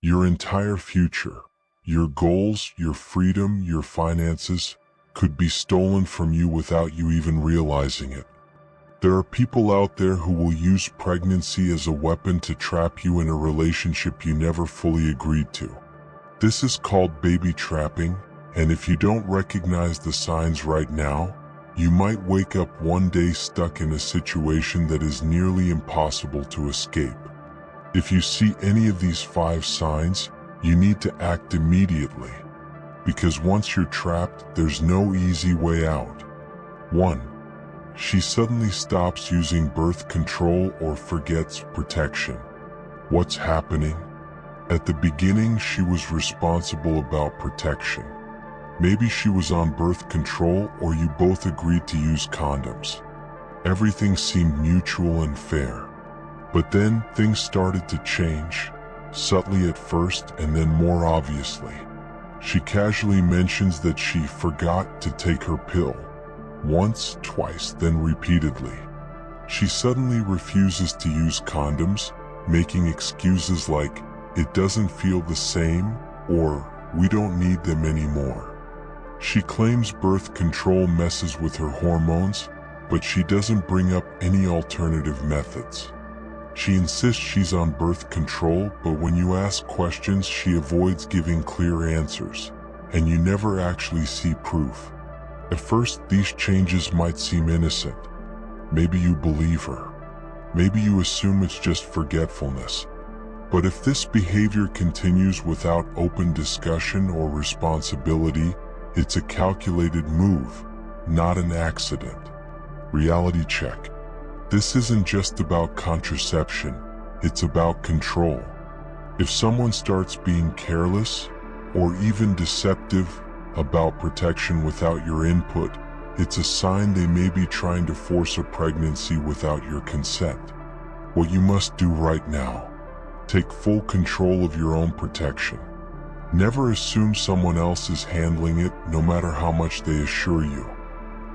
Your entire future, your goals, your freedom, your finances could be stolen from you without you even realizing it. There are people out there who will use pregnancy as a weapon to trap you in a relationship you never fully agreed to. This is called baby trapping, and if you don't recognize the signs right now, you might wake up one day stuck in a situation that is nearly impossible to escape. If you see any of these 5 signs, you need to act immediately, because once you're trapped, there's no easy way out. 1. She suddenly stops using birth control or forgets protection. What's happening? At the beginning, she was responsible about protection. Maybe she was on birth control or you both agreed to use condoms. Everything seemed mutual and fair. But then things started to change, subtly at first and then more obviously. She casually mentions that she forgot to take her pill. Once, twice, then repeatedly. She suddenly refuses to use condoms, making excuses like, "It doesn't feel the same," or "We don't need them anymore." She claims birth control messes with her hormones, but she doesn't bring up any alternative methods. She insists she's on birth control, but when you ask questions, she avoids giving clear answers, and you never actually see proof. At first, these changes might seem innocent. Maybe you believe her. Maybe you assume it's just forgetfulness. But if this behavior continues without open discussion or responsibility, it's a calculated move, not an accident. Reality check. This isn't just about contraception, it's about control. If someone starts being careless or even deceptive about protection without your input, it's a sign they may be trying to force a pregnancy without your consent. What you must do right now: take full control of your own protection. Never assume someone else is handling it, no matter how much they assure you.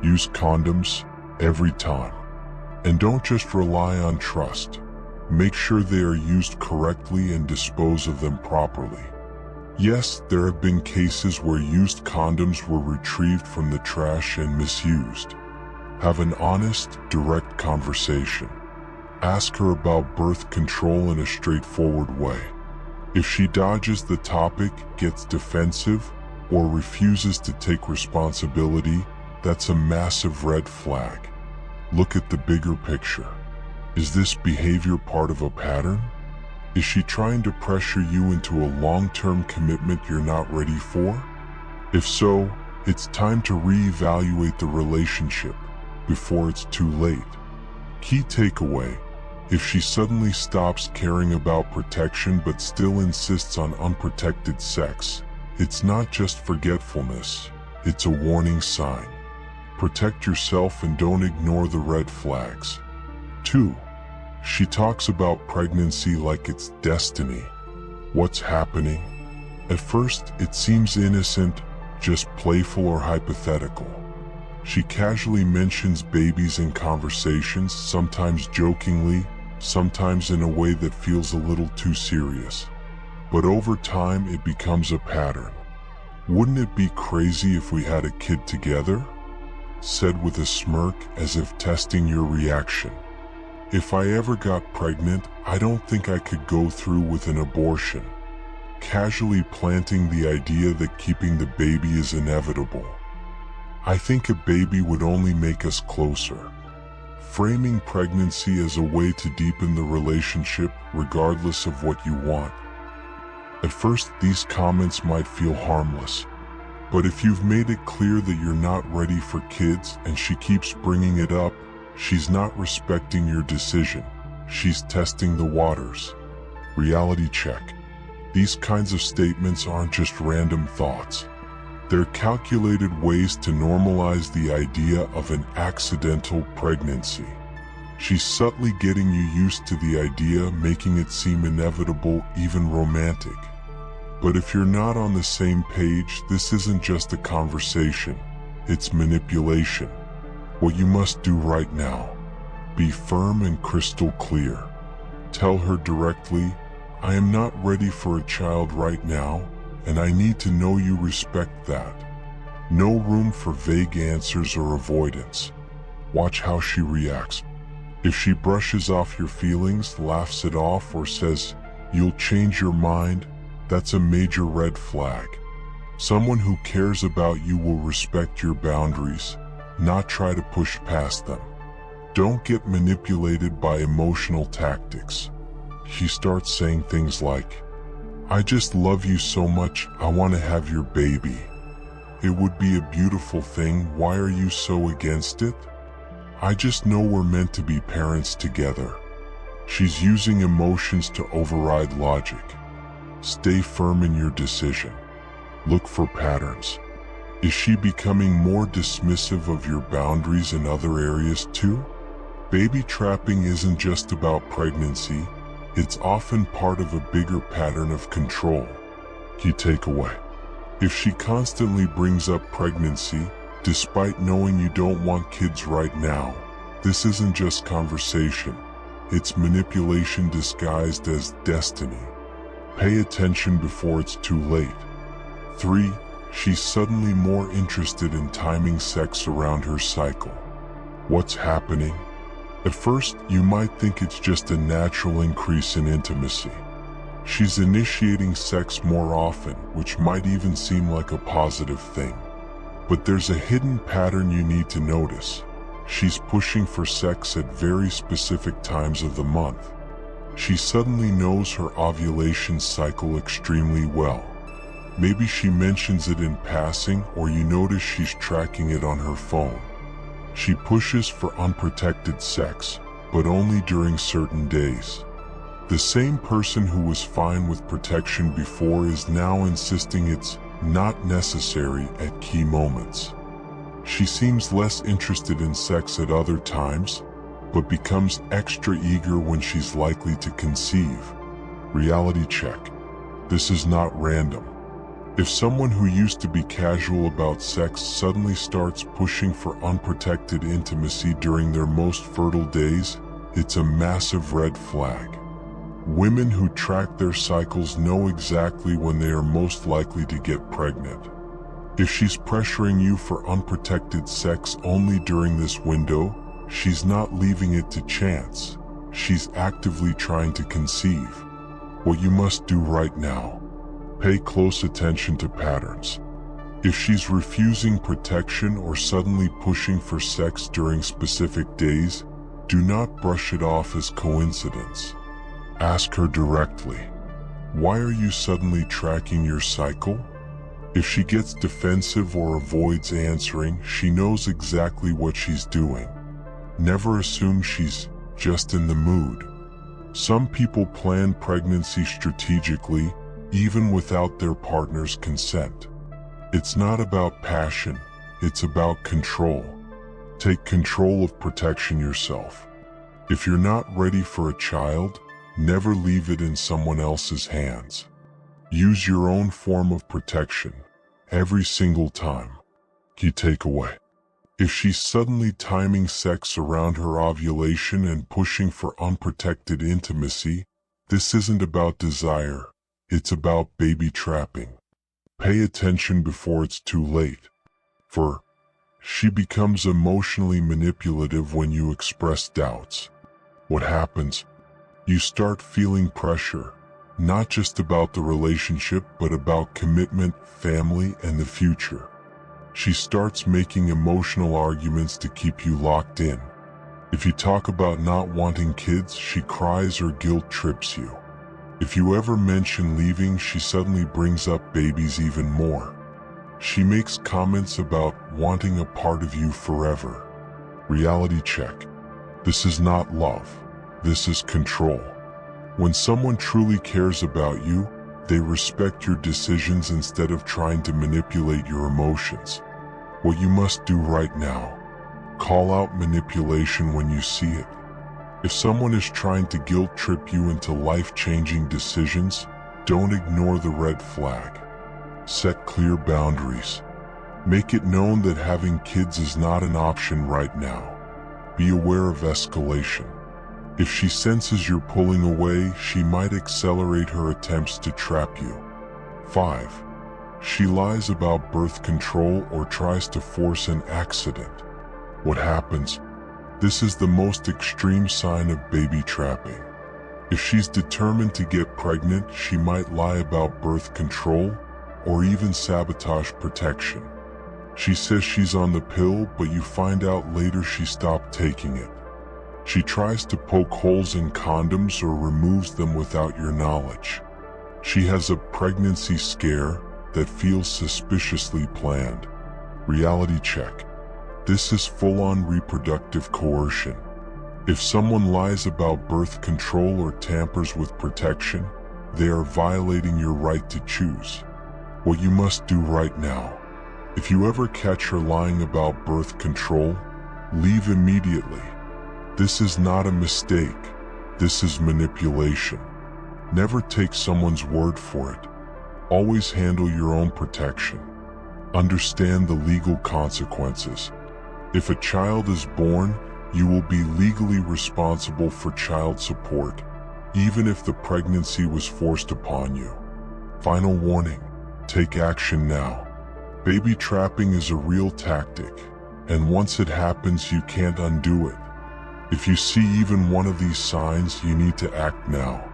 Use condoms every time. And don't just rely on trust. Make sure they are used correctly and dispose of them properly. Yes, there have been cases where used condoms were retrieved from the trash and misused. Have an honest, direct conversation. Ask her about birth control in a straightforward way. If she dodges the topic, gets defensive, or refuses to take responsibility, that's a massive red flag. Look at the bigger picture. Is this behavior part of a pattern? Is she trying to pressure you into a long-term commitment you're not ready for? If so, it's time to reevaluate the relationship before it's too late. Key takeaway: if she suddenly stops caring about protection but still insists on unprotected sex, it's not just forgetfulness, it's a warning sign. Protect yourself and don't ignore the red flags. 2. She talks about pregnancy like it's destiny. What's happening? At first, it seems innocent, just playful or hypothetical. She casually mentions babies in conversations, sometimes jokingly, sometimes in a way that feels a little too serious. But over time, it becomes a pattern. "Wouldn't it be crazy if we had a kid together?" said with a smirk, as if testing your reaction. "If I ever got pregnant, I don't think I could go through with an abortion." Casually planting the idea that keeping the baby is inevitable. "I think a baby would only make us closer." Framing pregnancy as a way to deepen the relationship regardless of what you want. At first, these comments might feel harmless. But if you've made it clear that you're not ready for kids and she keeps bringing it up, she's not respecting your decision. She's testing the waters. Reality check. These kinds of statements aren't just random thoughts. They're calculated ways to normalize the idea of an accidental pregnancy. She's subtly getting you used to the idea, making it seem inevitable, even romantic. But if you're not on the same page, this isn't just a conversation, it's manipulation. What you must do right now: be firm and crystal clear. Tell her directly, I am not ready for a child right now, and I need to know you respect that. No room for vague answers or avoidance. Watch how she reacts. If she brushes off your feelings, laughs it off, or says, "You'll change your mind," that's a major red flag. Someone who cares about you will respect your boundaries, not try to push past them. Don't get manipulated by emotional tactics. She starts saying things like, "I just love you so much, I want to have your baby. It would be a beautiful thing, why are you so against it? I just know we're meant to be parents together." She's using emotions to override logic. Stay firm in your decision. Look for patterns. Is she becoming more dismissive of your boundaries in other areas too? Baby trapping isn't just about pregnancy, it's often part of a bigger pattern of control. Key takeaway. If she constantly brings up pregnancy, despite knowing you don't want kids right now, this isn't just conversation, it's manipulation disguised as destiny. Pay attention before it's too late. 3. She's suddenly more interested in timing sex around her cycle. What's happening? At first, you might think it's just a natural increase in intimacy. She's initiating sex more often, which might even seem like a positive thing. But there's a hidden pattern you need to notice. She's pushing for sex at very specific times of the month. She suddenly knows her ovulation cycle extremely well. Maybe she mentions it in passing, or you notice she's tracking it on her phone. She pushes for unprotected sex, but only during certain days. The same person who was fine with protection before is now insisting it's not necessary at key moments. She seems less interested in sex at other times, but becomes extra eager when she's likely to conceive. Reality check. This is not random. If someone who used to be casual about sex suddenly starts pushing for unprotected intimacy during their most fertile days, it's a massive red flag. Women who track their cycles know exactly when they are most likely to get pregnant. If she's pressuring you for unprotected sex only during this window, she's not leaving it to chance. She's actively trying to conceive. What you must do right now: pay close attention to patterns. If she's refusing protection or suddenly pushing for sex during specific days, do not brush it off as coincidence. Ask her directly, "Why are you suddenly tracking your cycle?" If she gets defensive or avoids answering, she knows exactly what she's doing. Never assume she's just in the mood. Some people plan pregnancy strategically, even without their partner's consent. It's not about passion, it's about control. Take control of protection yourself. If you're not ready for a child, never leave it in someone else's hands. Use your own form of protection, every single time. Key takeaway. If she's suddenly timing sex around her ovulation and pushing for unprotected intimacy, this isn't about desire, it's about baby trapping. Pay attention before it's too late. For she becomes emotionally manipulative when you express doubts. What happens? You start feeling pressure, not just about the relationship but about commitment, family, and the future. She starts making emotional arguments to keep you locked in. If you talk about not wanting kids, she cries or guilt trips you. If you ever mention leaving, she suddenly brings up babies even more. She makes comments about wanting a part of you forever. Reality check. This is not love. This is control. When someone truly cares about you, they respect your decisions instead of trying to manipulate your emotions. What you must do right now: call out manipulation when you see it. If someone is trying to guilt trip you into life-changing decisions, don't ignore the red flag. Set clear boundaries. Make it known that having kids is not an option right now. Be aware of escalation. If she senses you're pulling away, she might accelerate her attempts to trap you. 5. She lies about birth control or tries to force an accident. What happens? This is the most extreme sign of baby trapping. If she's determined to get pregnant, she might lie about birth control or even sabotage protection. She says she's on the pill, but you find out later she stopped taking it. She tries to poke holes in condoms or removes them without your knowledge. She has a pregnancy scare that feels suspiciously planned. Reality check. This is full-on reproductive coercion. If someone lies about birth control or tampers with protection, they are violating your right to choose. What you must do right now. If you ever catch her lying about birth control, leave immediately. This is not a mistake. This is manipulation. Never take someone's word for it. Always handle your own protection. Understand the legal consequences. If a child is born, you will be legally responsible for child support, even if the pregnancy was forced upon you. Final warning: take action now. Baby trapping is a real tactic, and once it happens, you can't undo it. If you see even one of these signs, you need to act now.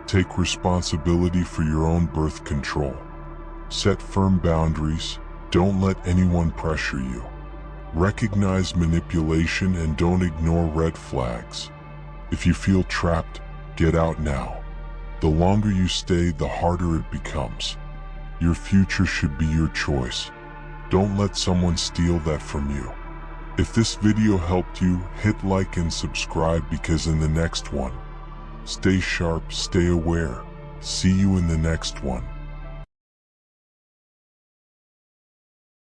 Take responsibility for your own birth control. Set firm boundaries. Don't let anyone pressure you. Recognize manipulation and don't ignore red flags. If you feel trapped, get out now. The longer you stay, the harder it becomes. Your future should be your choice. Don't let someone steal that from you. If this video helped you, hit like and subscribe, because in the next one, stay sharp, stay aware. See you in the next one.